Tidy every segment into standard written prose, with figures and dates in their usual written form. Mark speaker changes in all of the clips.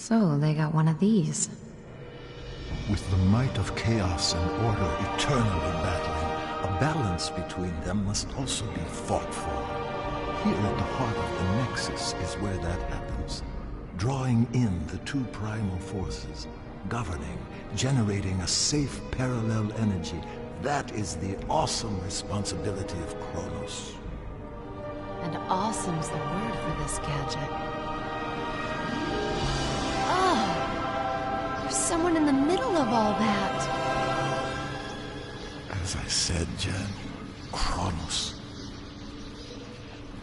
Speaker 1: So, they got one of these.
Speaker 2: With the might of chaos and order eternally battling, a balance between them must also be fought for. Here at the heart of the Nexus is where that happens. Drawing in the two primal forces, governing, generating a safe parallel energy. That is the awesome responsibility of Kronos.
Speaker 1: And awesome's the word for this gadget. Oh! There's someone in the middle of all that.
Speaker 2: As I said, Jen, Kronos.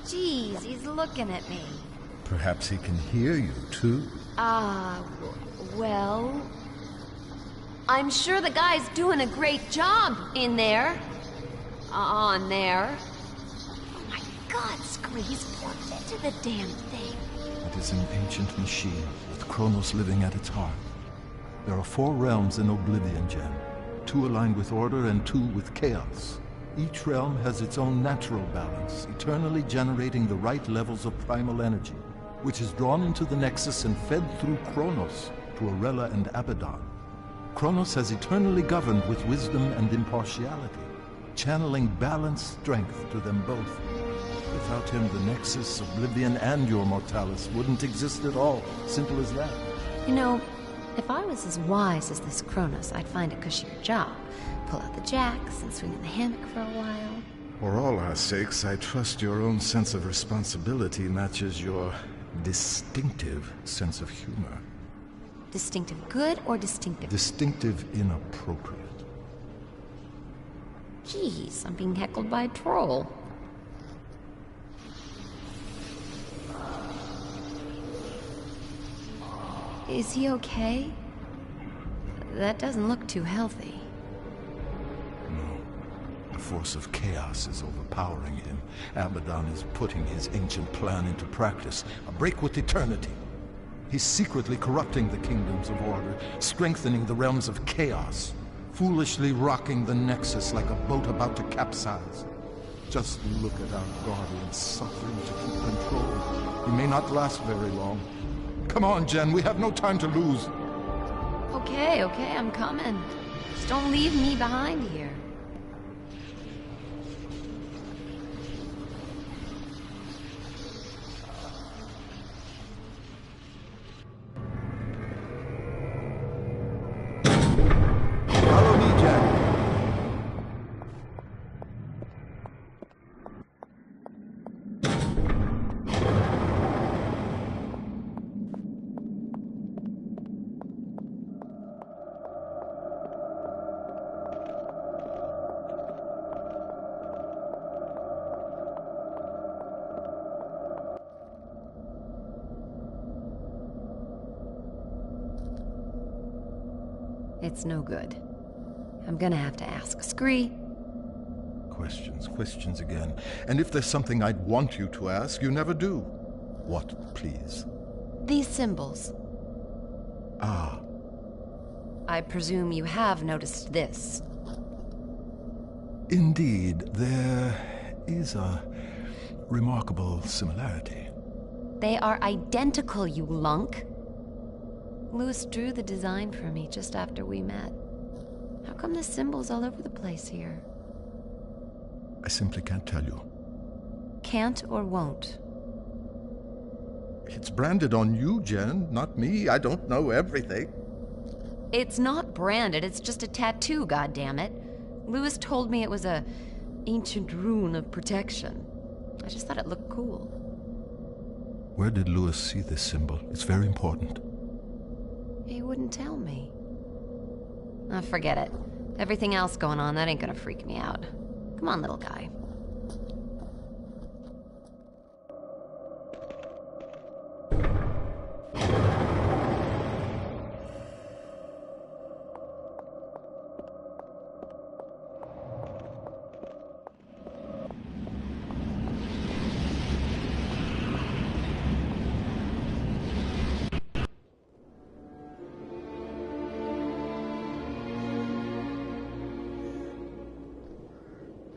Speaker 1: Jeez, he's looking at me.
Speaker 2: Perhaps he can hear you, too.
Speaker 1: Well... I'm sure the guy's doing a great job in there. On there. Oh my God, Scree, he's plugged into the damn thing.
Speaker 2: It is an ancient machine, with Kronos living at its heart. There are 4 realms in Oblivion, Jen. 2 aligned with order and 2 with chaos. Each realm has its own natural balance, eternally generating the right levels of primal energy, which is drawn into the Nexus and fed through Kronos to Arella and Abaddon. Kronos has eternally governed with wisdom and impartiality, channeling balanced strength to them both. Without him, the Nexus, Oblivion, and your Mortalis wouldn't exist at all. Simple as that.
Speaker 1: You know, if I was as wise as this Kronos, I'd find a cushier job. Pull out the jacks and swing in the hammock for a while.
Speaker 2: For all our sakes, I trust your own sense of responsibility matches your distinctive sense of humor.
Speaker 1: Distinctive good or distinctive?
Speaker 2: Distinctive inappropriate.
Speaker 1: Jeez, I'm being heckled by a troll. Is he okay? That doesn't look too healthy.
Speaker 2: No. The force of chaos is overpowering him. Abaddon is putting his ancient plan into practice. A break with eternity. He's secretly corrupting the kingdoms of order, strengthening the realms of chaos, foolishly rocking the Nexus like a boat about to capsize. Just look at our guardian suffering to keep control. He may not last very long. Come on, Jen, we have no time to lose.
Speaker 1: Okay, I'm coming. Just don't leave me behind here.
Speaker 2: Follow me, Jen.
Speaker 1: It's no good. I'm gonna have to ask. Scree?
Speaker 2: Questions again. And if there's something I'd want you to ask, you never do. What, please?
Speaker 1: These symbols.
Speaker 2: Ah.
Speaker 1: I presume you have noticed this.
Speaker 2: Indeed, there is a remarkable similarity.
Speaker 1: They are identical, you lunk. Louis drew the design for me just after we met. How come the symbols all over the place here?
Speaker 2: I simply can't tell you.
Speaker 1: Can't or won't?
Speaker 2: It's branded on you, Jen, not me. I don't know everything.
Speaker 1: It's not branded, it's just a tattoo, goddammit. Louis told me it was a ancient rune of protection. I just thought it looked cool.
Speaker 2: Where did Louis see this symbol? It's very important.
Speaker 1: He wouldn't tell me. Ah, forget it. Everything else going on, that ain't gonna freak me out. Come on, little guy.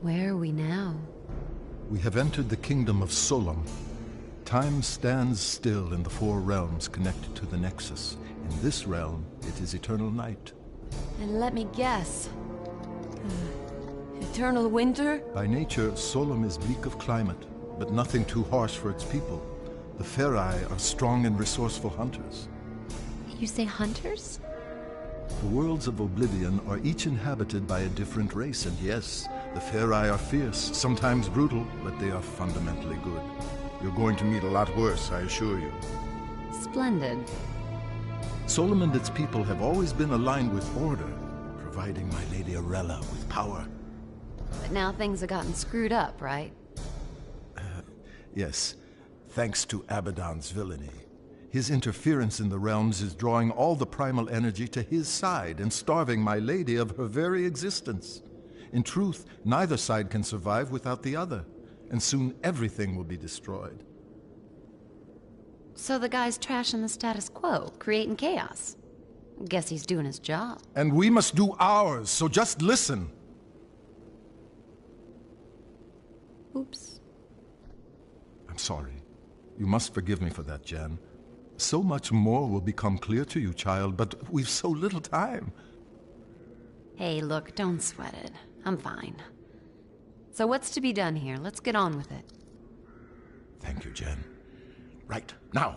Speaker 1: Where are we now?
Speaker 2: We have entered the kingdom of Solom. Time stands still in the four realms connected to the Nexus. In this realm, it is eternal night.
Speaker 1: And let me guess. Eternal winter?
Speaker 2: By nature, Solom is bleak of climate, but nothing too harsh for its people. The Ferai are strong and resourceful hunters.
Speaker 1: You say hunters?
Speaker 2: The worlds of Oblivion are each inhabited by a different race, and yes, the Ferai are fierce, sometimes brutal, but they are fundamentally good. You're going to meet a lot worse, I assure you.
Speaker 1: Splendid.
Speaker 2: Solom and its people have always been aligned with order, providing my Lady Arella with power.
Speaker 1: But now things have gotten screwed up, right?
Speaker 2: Yes, thanks to Abaddon's villainy. His interference in the realms is drawing all the primal energy to his side and starving my lady of her very existence. In truth, neither side can survive without the other, and soon everything will be destroyed.
Speaker 1: So the guy's trashing the status quo, creating chaos. Guess he's doing his job.
Speaker 2: And we must do ours, so just listen.
Speaker 1: Oops.
Speaker 2: I'm sorry. You must forgive me for that, Jan. So much more will become clear to you, child, but we've so little time.
Speaker 1: Hey, look, don't sweat it. I'm fine. So what's to be done here? Let's get on with it.
Speaker 2: Thank you, Jan. Right, now,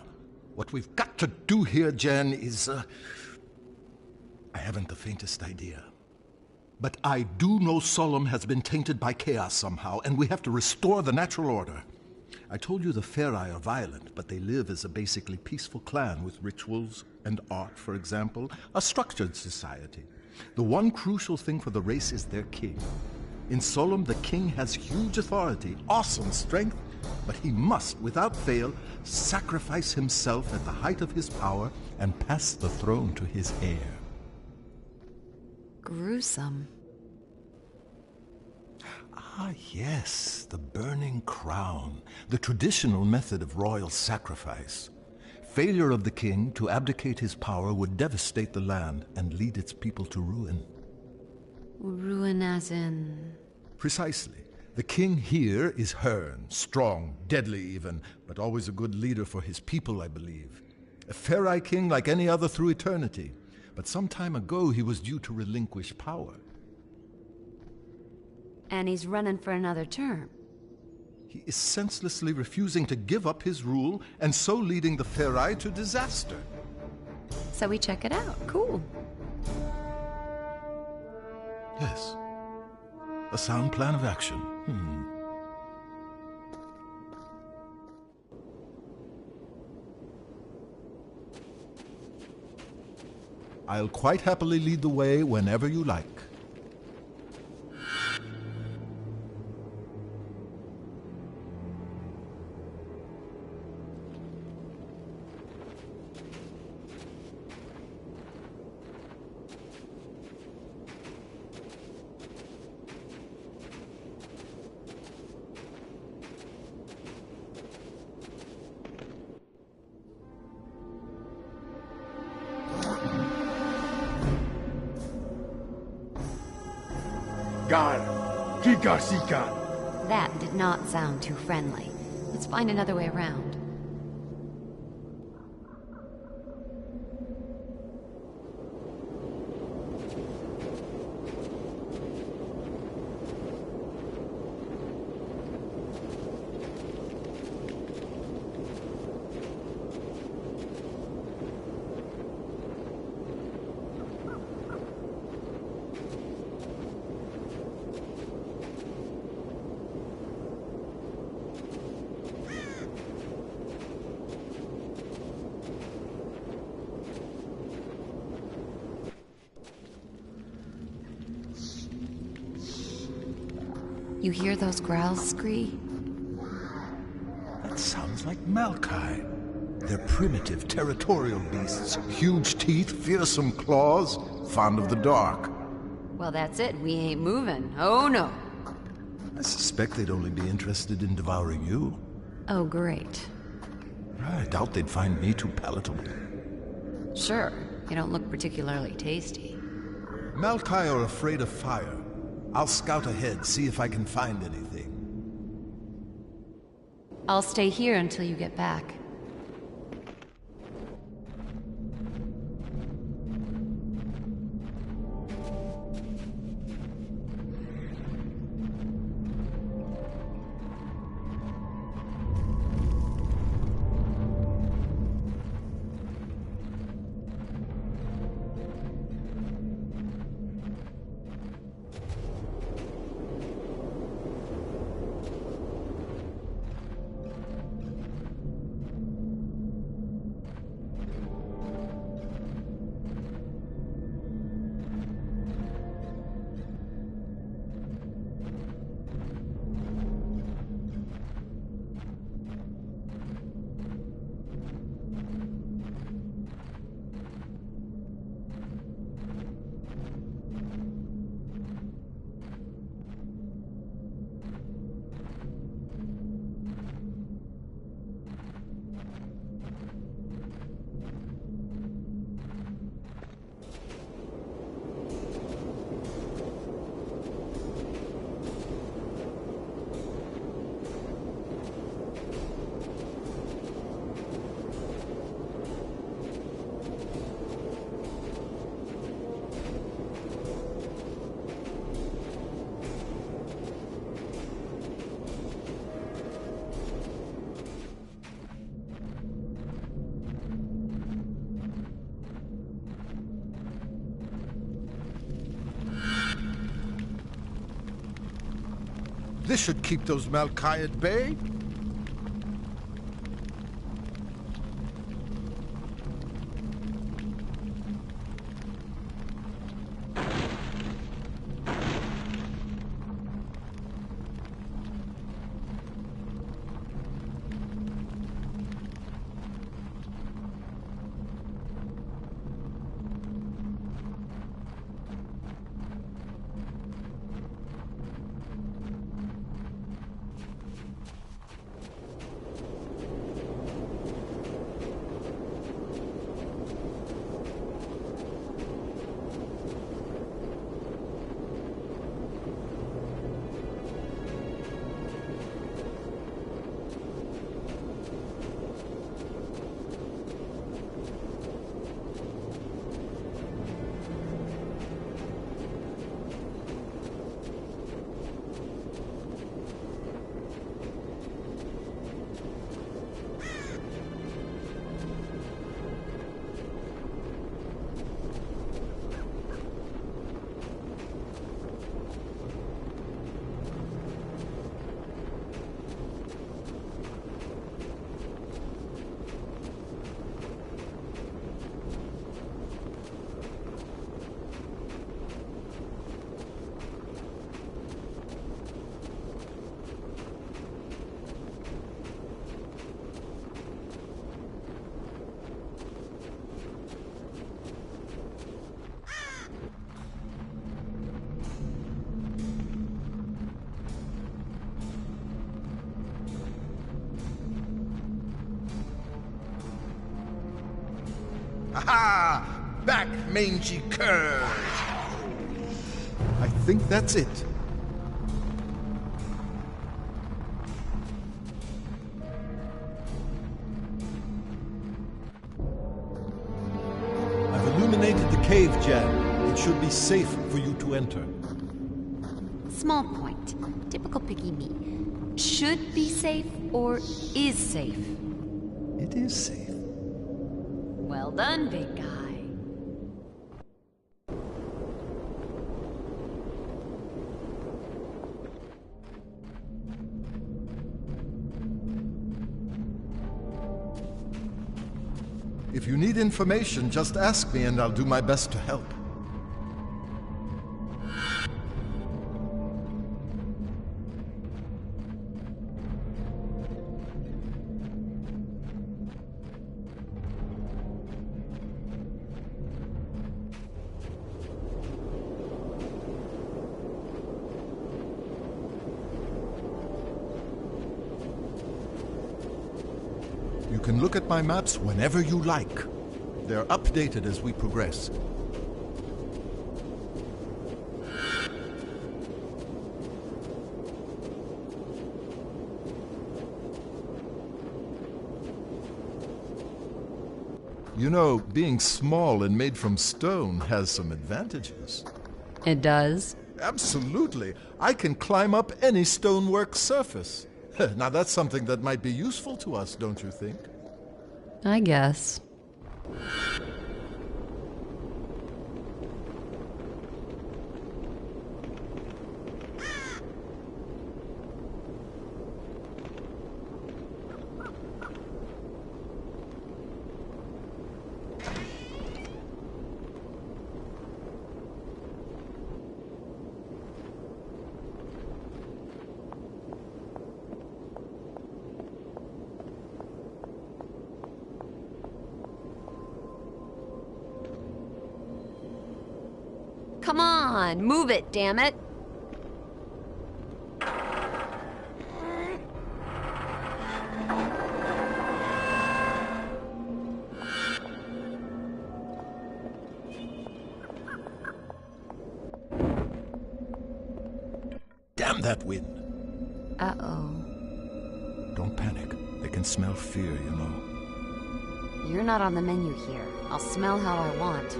Speaker 2: what we've got to do here, Jan, is, I haven't the faintest idea. But I do know Solom has been tainted by chaos somehow, and we have to restore the natural order. I told you the Ferai are violent, but they live as a basically peaceful clan with rituals and art, for example, a structured society. The one crucial thing for the race is their king. In Solom, the king has huge authority, awesome strength, but he must, without fail, sacrifice himself at the height of his power and pass the throne to his heir.
Speaker 1: Gruesome.
Speaker 2: Ah, yes, the burning crown, the traditional method of royal sacrifice. Failure of the king to abdicate his power would devastate the land and lead its people to ruin.
Speaker 1: Ruin as in...
Speaker 2: Precisely. The king here is Hearn, strong, deadly even, but always a good leader for his people, I believe. A Ferai king like any other through eternity. But some time ago he was due to relinquish power.
Speaker 1: And he's running for another term.
Speaker 2: He is senselessly refusing to give up his rule, and so leading the Ferai to disaster.
Speaker 1: So we check it out. Cool.
Speaker 2: Yes. A sound plan of action. I'll quite happily lead the way whenever you like.
Speaker 1: That did not sound too friendly. Let's find another way around. You hear those growls, Scree?
Speaker 2: That sounds like Malkai. They're primitive, territorial beasts. Huge teeth, fearsome claws, fond of the dark.
Speaker 1: Well, that's it. We ain't moving. Oh, no.
Speaker 2: I suspect they'd only be interested in devouring you.
Speaker 1: Oh, great.
Speaker 2: I doubt they'd find me too palatable.
Speaker 1: Sure. You don't look particularly tasty.
Speaker 2: Malkai are afraid of fire. I'll scout ahead, see if I can find anything.
Speaker 1: I'll stay here until you get back.
Speaker 2: This should keep those Malkai at bay. Aha! Back, mangy cur! I think that's it. I've illuminated the cave, Jan. It should be safe for you to enter.
Speaker 1: Small point. Typical picky me. Should be safe or is safe?
Speaker 2: It is safe.
Speaker 1: Well done, big guy.
Speaker 2: If you need information, just ask me and I'll do my best to help. You can look at my maps whenever you like. They're updated as we progress. You know, being small and made from stone has some advantages.
Speaker 1: It does?
Speaker 2: Absolutely. I can climb up any stonework surface. Now that's something that might be useful to us, don't you think?
Speaker 1: I guess. Come on, move it, damn it.
Speaker 2: Damn that wind.
Speaker 1: Uh-oh.
Speaker 2: Don't panic. They can smell fear, you know.
Speaker 1: You're not on the menu here. I'll smell how I want.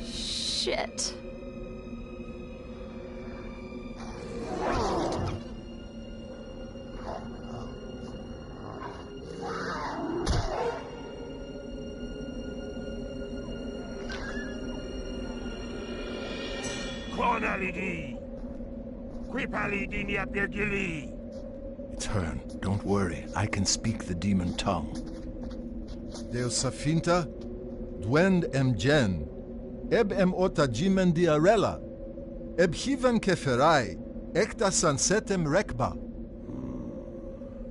Speaker 1: Shit.
Speaker 2: It's Hearn. Don't worry. I can speak the demon tongue. Deus Safinta, Dwend Gen, Eb Ota Jimen Diarella, Eb Hiven Keferai, Ekta Sansetem Rekba.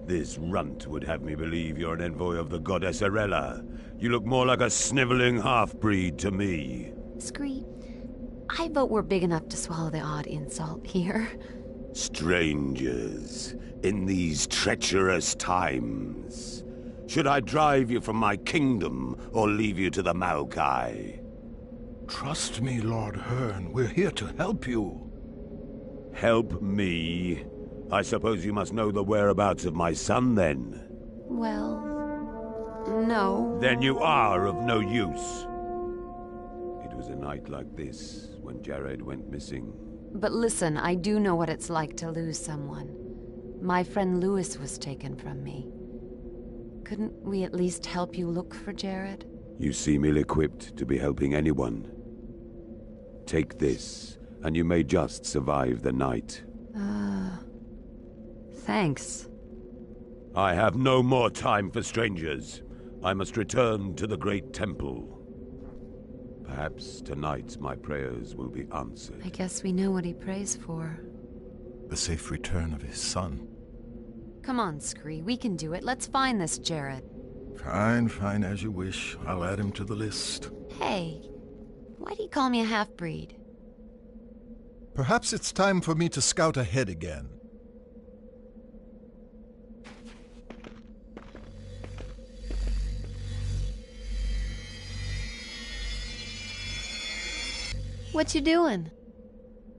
Speaker 3: This runt would have me believe you're an envoy of the goddess Arella. You look more like a sniveling half-breed to me.
Speaker 1: Scree, I vote we're big enough to swallow the odd insult here.
Speaker 3: Strangers, in these treacherous times. Should I drive you from my kingdom, or leave you to the Maokai?
Speaker 2: Trust me, Lord Hearn. We're here to help you.
Speaker 3: Help me? I suppose you must know the whereabouts of my son, then?
Speaker 1: Well, no.
Speaker 3: Then you are of no use. It was a night like this when Jared went missing.
Speaker 1: But listen, I do know what it's like to lose someone. My friend Lewis was taken from me. Couldn't we at least help you look for Jared?
Speaker 3: You seem ill-equipped to be helping anyone. Take this, and you may just survive the night.
Speaker 1: Thanks.
Speaker 3: I have no more time for strangers. I must return to the Great Temple. Perhaps tonight my prayers will be answered.
Speaker 1: I guess we know what he prays for.
Speaker 2: The safe return of his son.
Speaker 1: Come on, Scree, we can do it. Let's find this Jared.
Speaker 2: Fine, fine, as you wish. I'll add him to the list.
Speaker 1: Hey, why do you call me a half-breed?
Speaker 2: Perhaps it's time for me to scout ahead again.
Speaker 1: What you doing?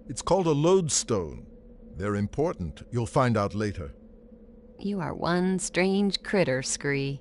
Speaker 2: It's called a lodestone. They're important. You'll find out later.
Speaker 1: You are one strange critter, Scree.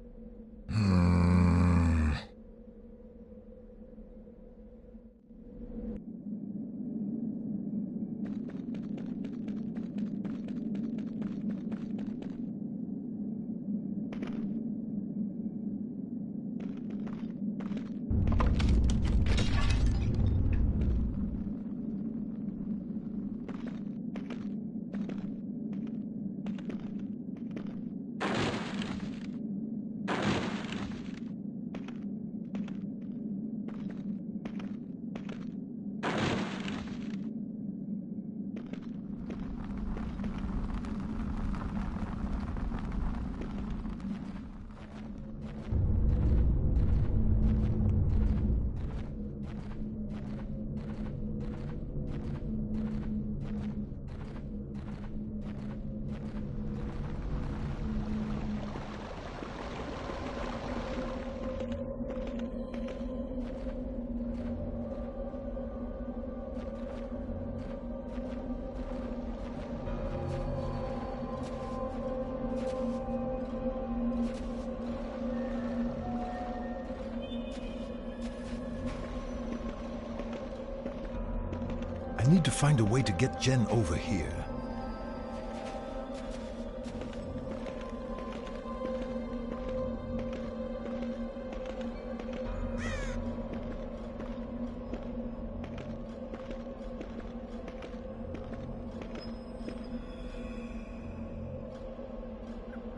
Speaker 2: I need to find a way to get Jen over here.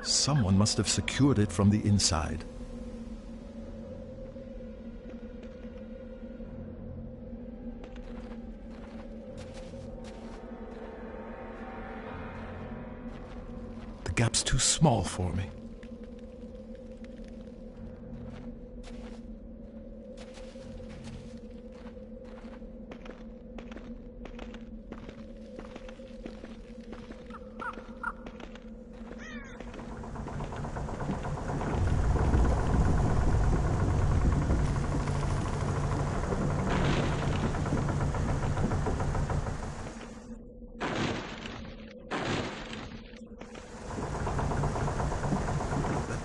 Speaker 2: Someone must have secured it from the inside. The gap's too small for me.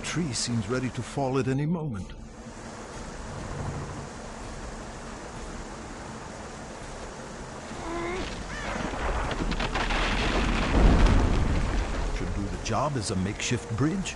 Speaker 2: Tree seems ready to fall at any moment. Should do the job as a makeshift bridge.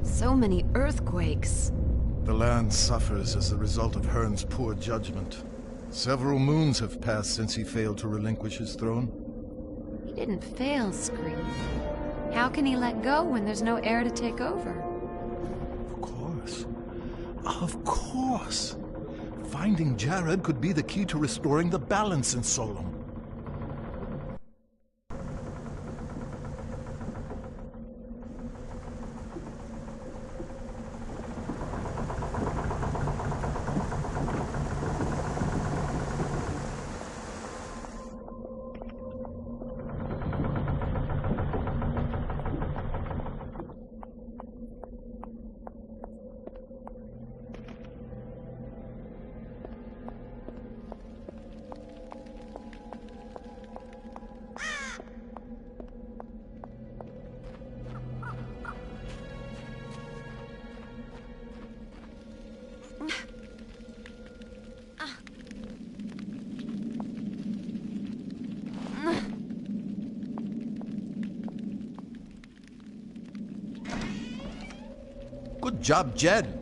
Speaker 1: So many earthquakes.
Speaker 2: The land suffers as the result of Hearn's poor judgment. Several moons have passed since he failed to relinquish his throne.
Speaker 1: He didn't fail, Scream. How can he let go when there's no heir to take over?
Speaker 2: Of course. Of course. Finding Jared could be the key to restoring the balance in Solom. Good job, Jed.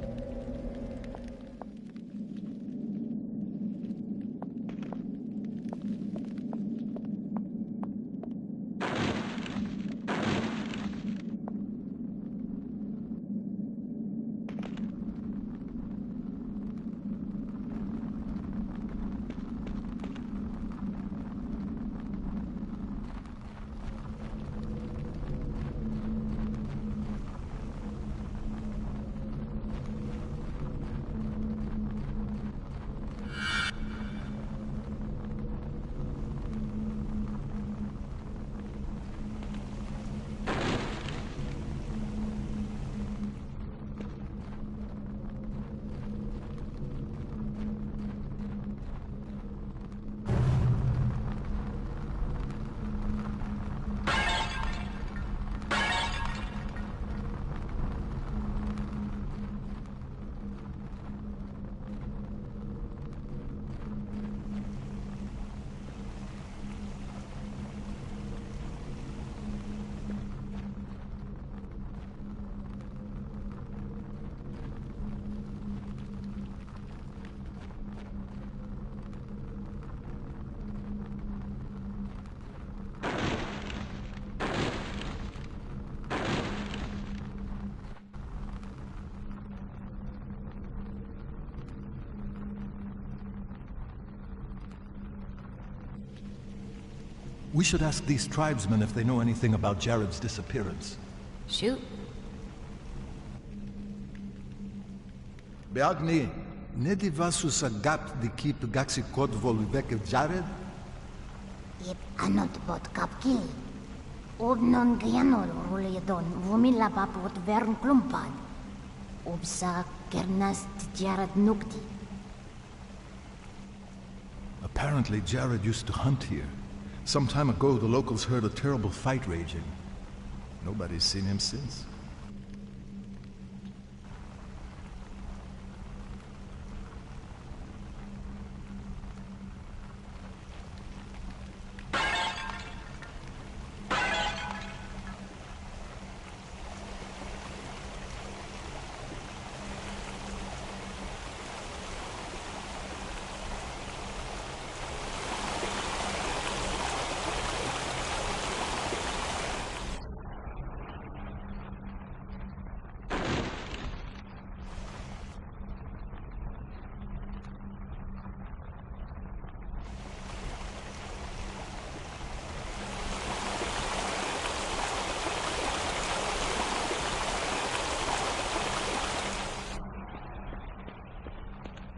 Speaker 2: We should ask these tribesmen if they know anything about Jared's disappearance.
Speaker 1: Shoot.
Speaker 2: Beagni, nedi vasus agat di kip gaxikot volvek Jared?
Speaker 4: Ip anot bot kapkil. Obnon gyanol ruledon vumila bapot vern klumpad. Obsa kernas Jared nukti.
Speaker 2: Apparently Jared used to hunt here. Some time ago, the locals heard a terrible fight raging. Nobody's seen him since.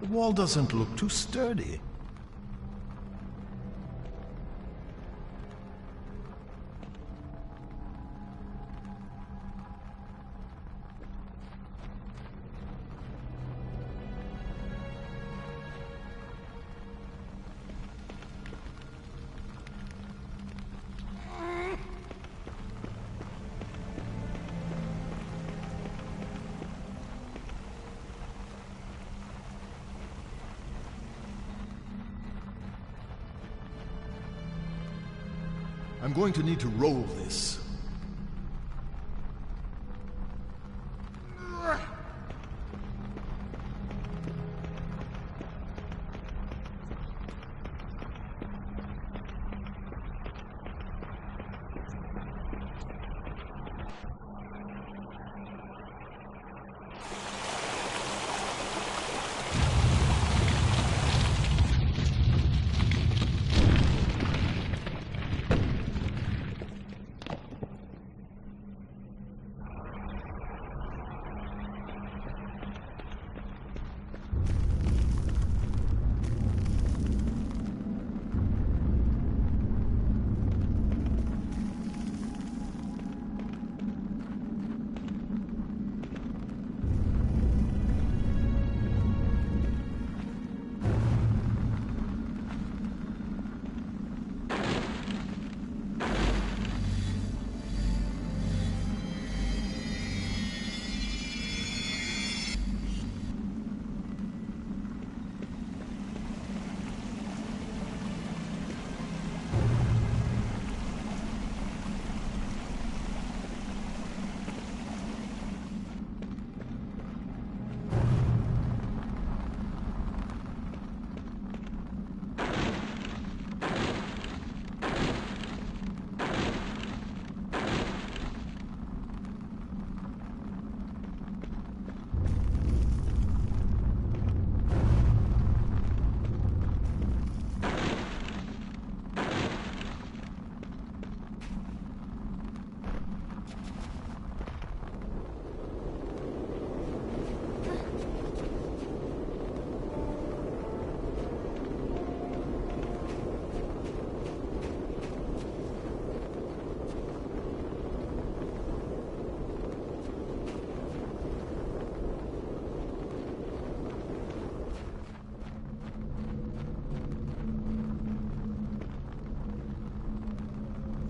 Speaker 2: The wall doesn't look too sturdy. I'm going to need to roll this.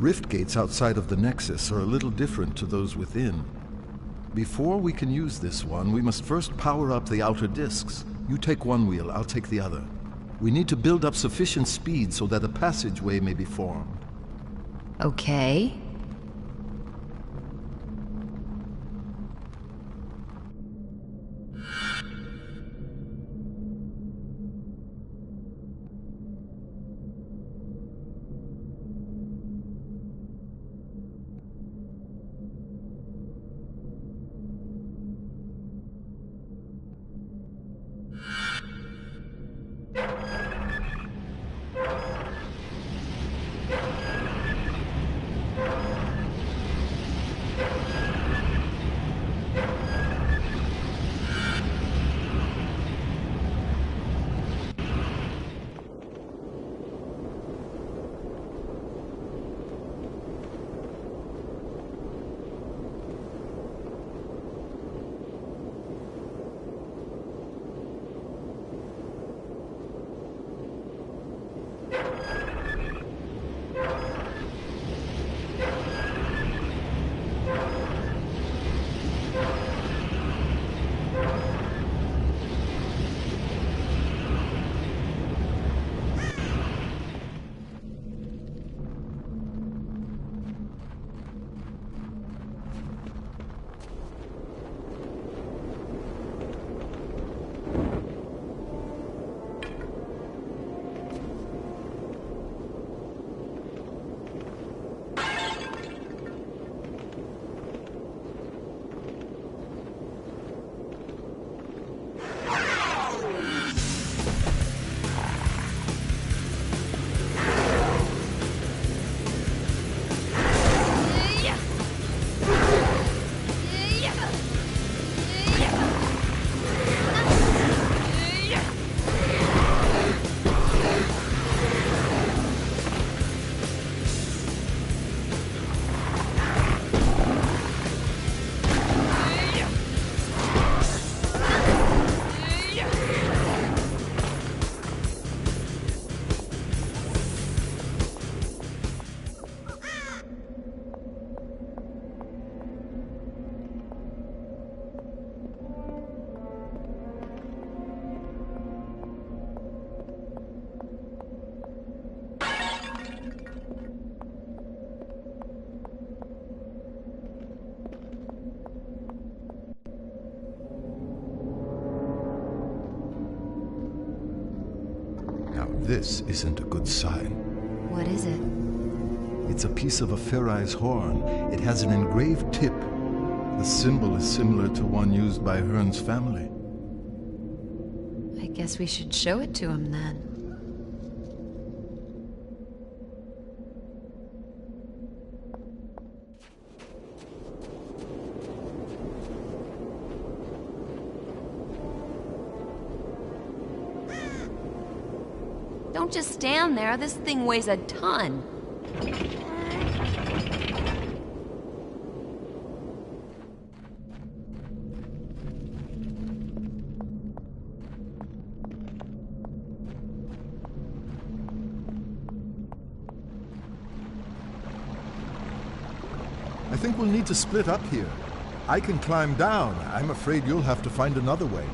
Speaker 2: Rift gates outside of the Nexus are a little different to those within. Before we can use this one, we must first power up the outer discs. You take one wheel, I'll take the other. We need to build up sufficient speed so that a passageway may be formed.
Speaker 1: Okay.
Speaker 2: This isn't a good sign.
Speaker 1: What is it?
Speaker 2: It's a piece of a Ferai's horn. It has an engraved tip. The symbol is similar to one used by Hearn's family.
Speaker 1: I guess we should show it to him then. Don't just stand there. This thing weighs a ton.
Speaker 2: I think we'll need to split up here. I can climb down. I'm afraid you'll have to find another way.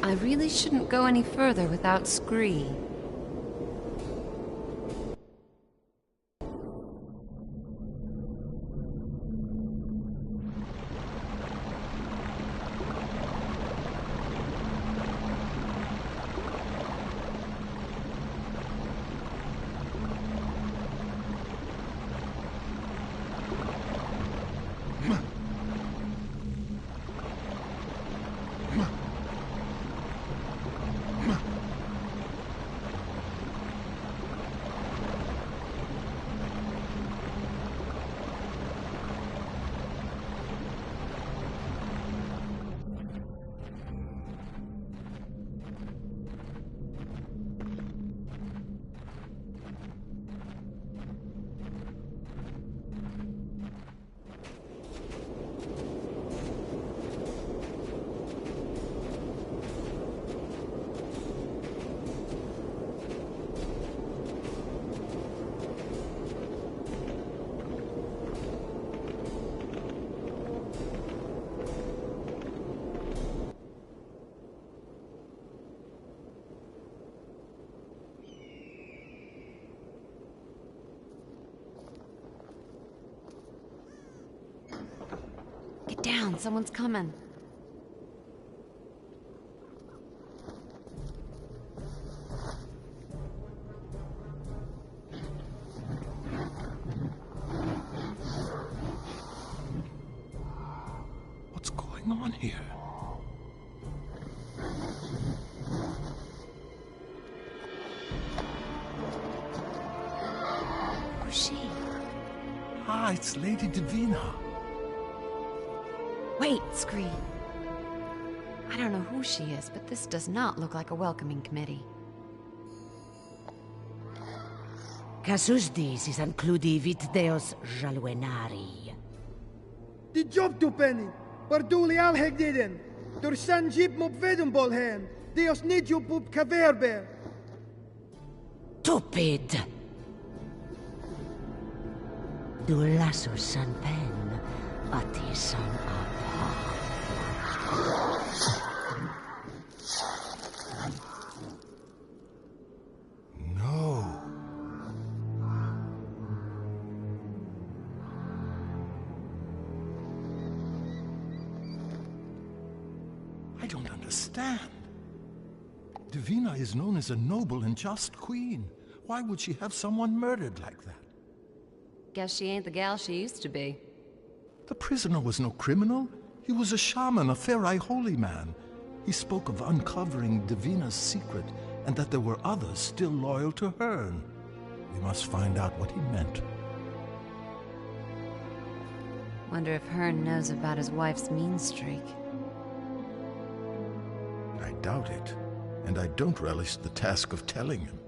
Speaker 1: I really shouldn't go any further without Scree. Get down, someone's coming.
Speaker 2: What's going on here?
Speaker 1: Who's she?
Speaker 2: Ah, it's Lady Divina.
Speaker 1: Wait, Scree. I don't know who she is, but this does not look like a welcoming committee.
Speaker 5: Casus disis includi vit deos jalwenari.
Speaker 6: Die job to penny. Parduli al hegdiden. Door san jeep mop vedum bolhen. Deos nidju pup kaverbe.
Speaker 5: Tupid! Du lasso san pen, ati san abha.
Speaker 2: No. I don't understand. Divina is known as a noble and just queen. Why would she have someone murdered like that?
Speaker 1: Guess she ain't the gal she used to be.
Speaker 2: The prisoner was no criminal. He was a shaman, a Ferai holy man. He spoke of uncovering Divina's secret, and that there were others still loyal to Hearn. We must find out what he meant.
Speaker 1: Wonder if Hearn knows about his wife's mean streak.
Speaker 2: I doubt it, and I don't relish the task of telling him.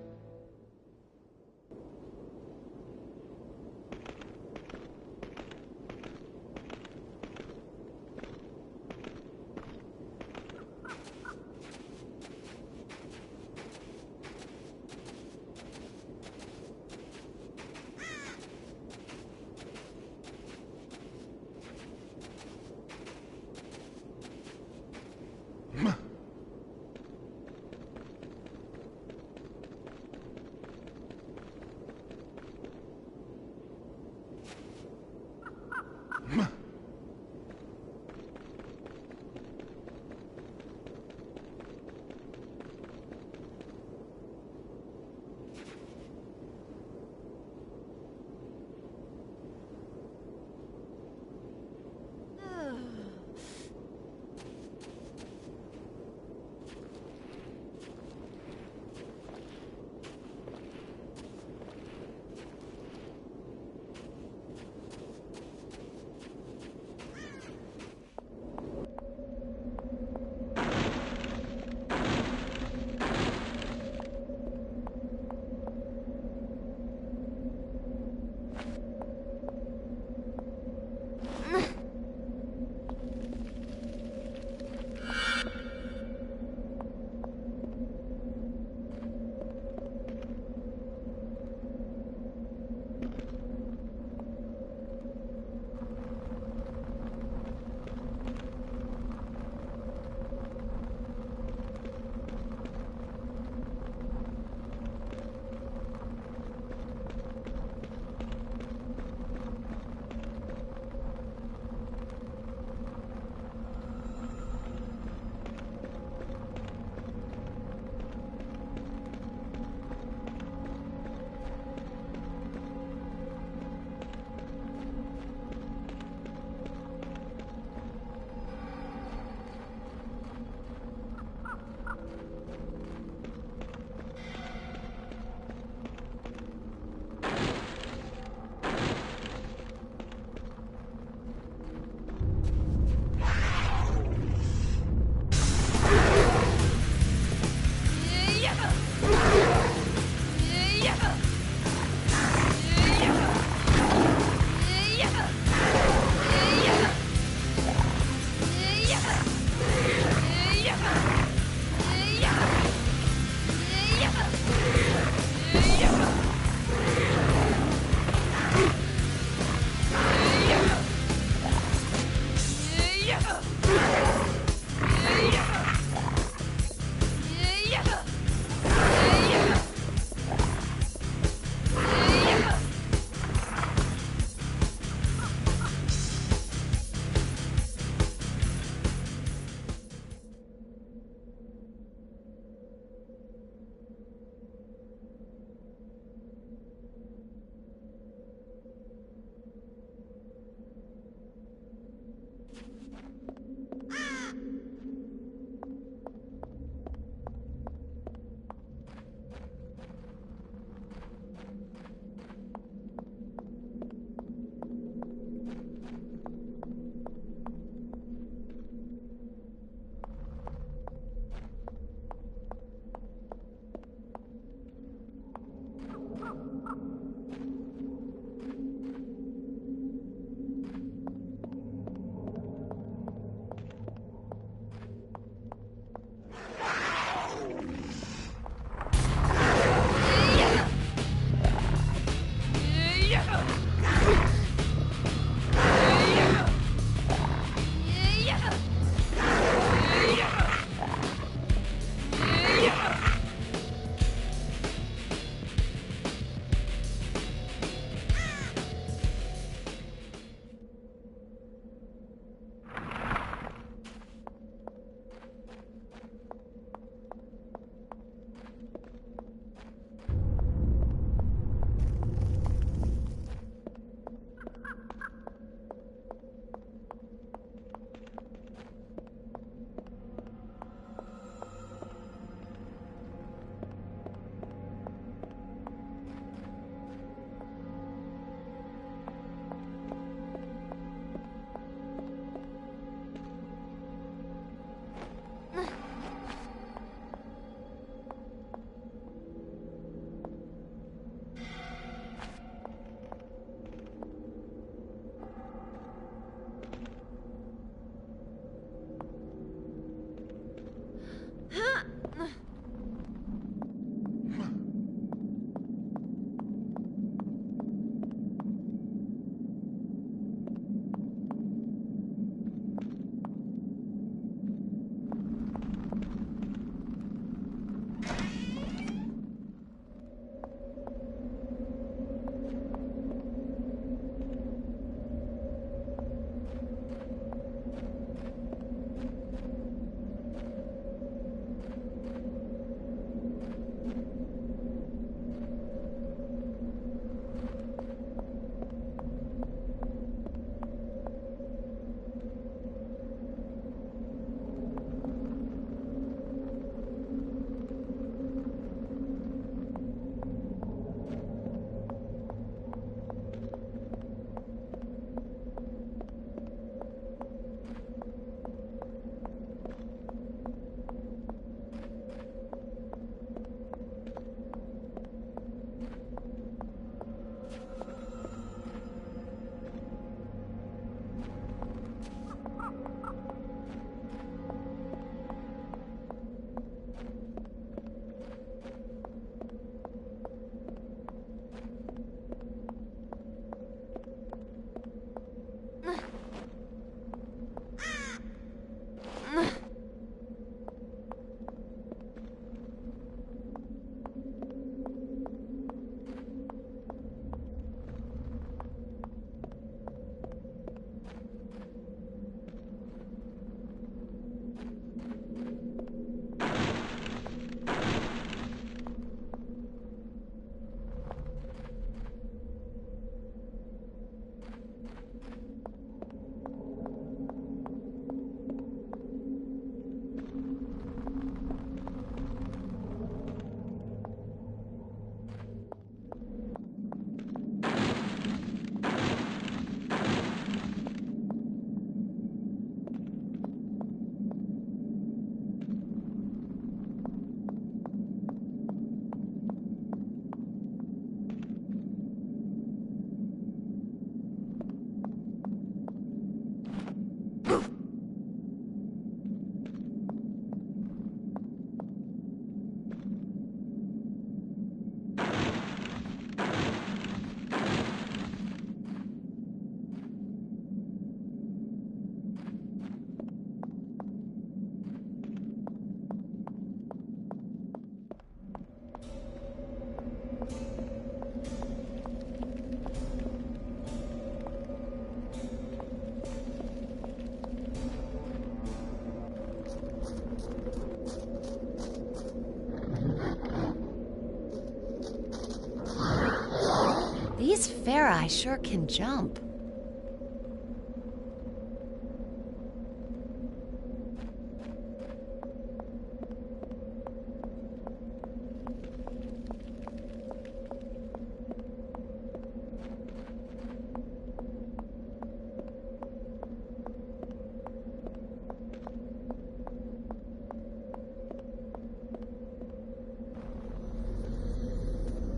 Speaker 1: This Farai sure can jump.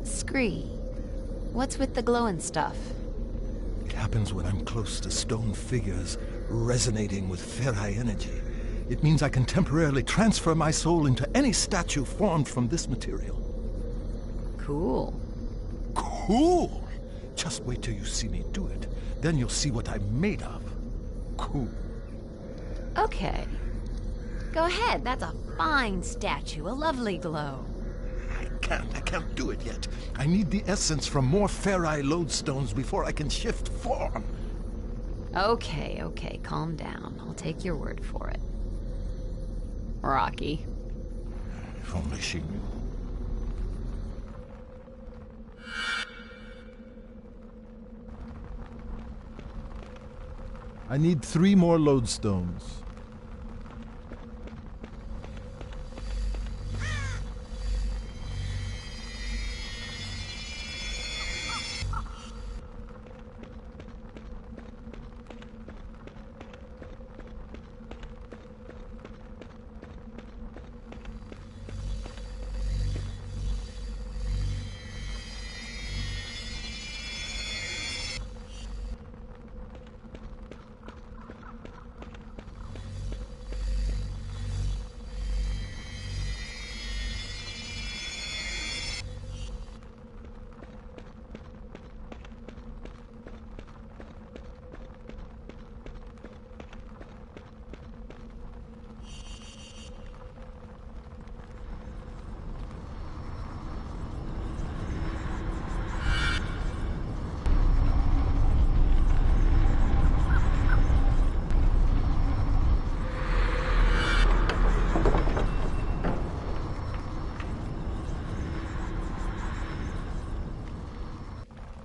Speaker 1: Scree, what's with the glowing stuff?
Speaker 2: It happens when I'm close to stone figures resonating with Farai energy. It means I can temporarily transfer my soul into any statue formed from this material.
Speaker 1: Cool.
Speaker 2: Cool! Just wait till you see me do it. Then you'll see what I'm made of. Cool.
Speaker 1: Okay. Go ahead, that's a fine statue, a lovely glow.
Speaker 2: I can't do it yet. I need the essence from more Farai lodestones before I can shift form.
Speaker 1: Okay, calm down. I'll take your word for it. Rocky.
Speaker 2: If only she knew. I need 3 more lodestones.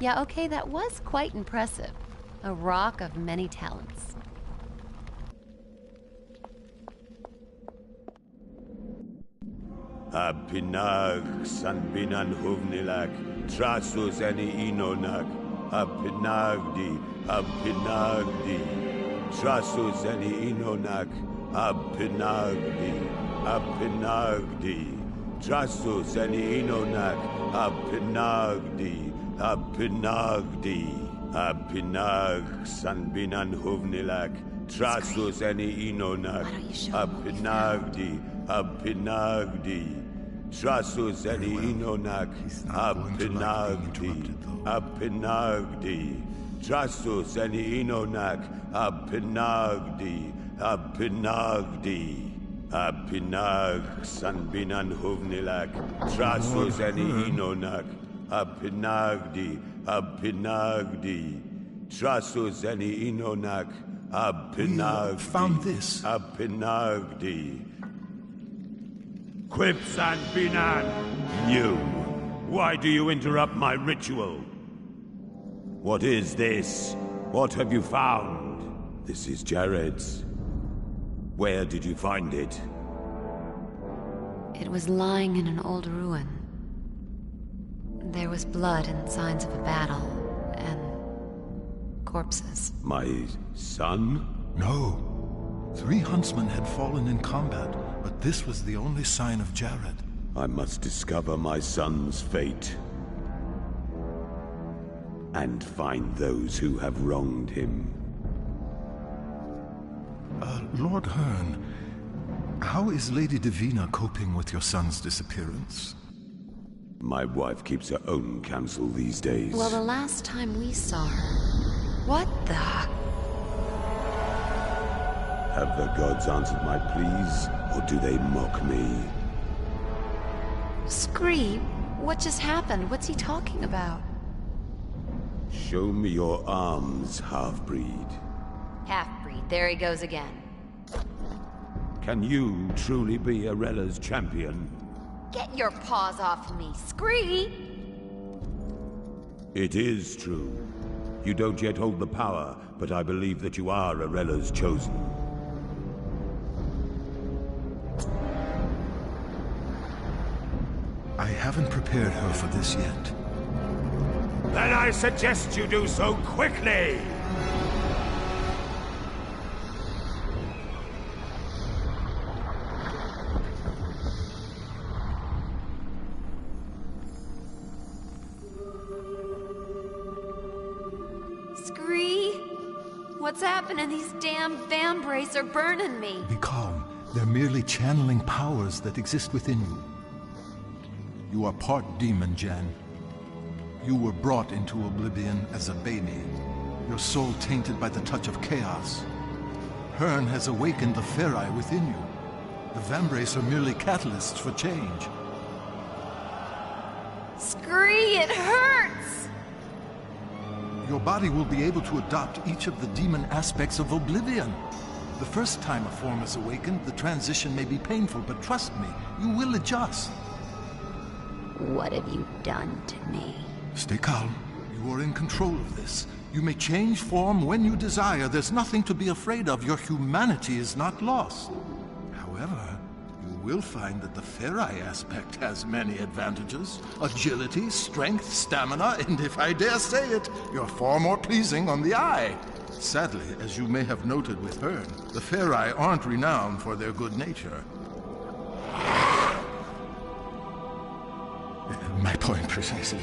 Speaker 1: Yeah, okay, that was quite impressive. A rock of many talents.
Speaker 3: Apinag sanbinan huvnilak, trasus eni inonak, apinagdi, trasus eni inonak, apinagdi, trasus eni inonak, apinagdi, apinag sanbinan huvnilak, trasus eni inonak, apinagdi, trasus eni inonak, apinagdi, trasus eni inonak, apinag sanbinan huvnilak, trasus eni inonak, apinagdi, trasus eni inonak,
Speaker 2: found this.
Speaker 3: Apinagdi. Quips and Binan! You! Why do you interrupt my ritual? What is this? What have you found? This is Jared's. Where did you find it?
Speaker 1: It was lying in an old ruin. There was blood and signs of a battle, and corpses.
Speaker 3: My son?
Speaker 2: No. 3 huntsmen had fallen in combat, but this was the only sign of Jared.
Speaker 3: I must discover my son's fate. And find those who have wronged him.
Speaker 2: Lord Hearn, how is Lady Divina coping with your son's disappearance?
Speaker 3: My wife keeps her own counsel these days.
Speaker 1: Well, the last time we saw her... What the...
Speaker 3: Have the gods answered my pleas, or do they mock me?
Speaker 1: Scree, what just happened? What's he talking about?
Speaker 3: Show me your arms, half-breed.
Speaker 1: Half-breed, there he goes again.
Speaker 3: Can you truly be Arella's champion?
Speaker 1: Get your paws off me, Scree!
Speaker 3: It is true. You don't yet hold the power, but I believe that you are Arella's chosen.
Speaker 2: I haven't prepared her for this yet.
Speaker 3: Then I suggest you do so quickly!
Speaker 1: What's happening? These damn vambrace are burning me.
Speaker 2: Be calm. They're merely channeling powers that exist within you. You are part demon, Jan. You were brought into oblivion as a baby. Your soul tainted by the touch of chaos. Hearn has awakened the Ferai within you. The vambrace are merely catalysts for change.
Speaker 1: Scree, it hurts!
Speaker 2: Your body will be able to adopt each of the demon aspects of oblivion. The first time a form is awakened, the transition may be painful, but trust me, you will adjust.
Speaker 1: What have you done to me?
Speaker 2: Stay calm. You are in control of this. You may change form when you desire. There's nothing to be afraid of. Your humanity is not lost. However, you will find that the Ferai aspect has many advantages. Agility, strength, stamina, and if I dare say it, you're far more pleasing on the eye. Sadly, as you may have noted with Hearn, the Ferai aren't renowned for their good nature. My point precisely.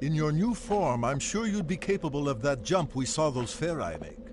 Speaker 2: In your new form, I'm sure you'd be capable of that jump we saw those Ferai make.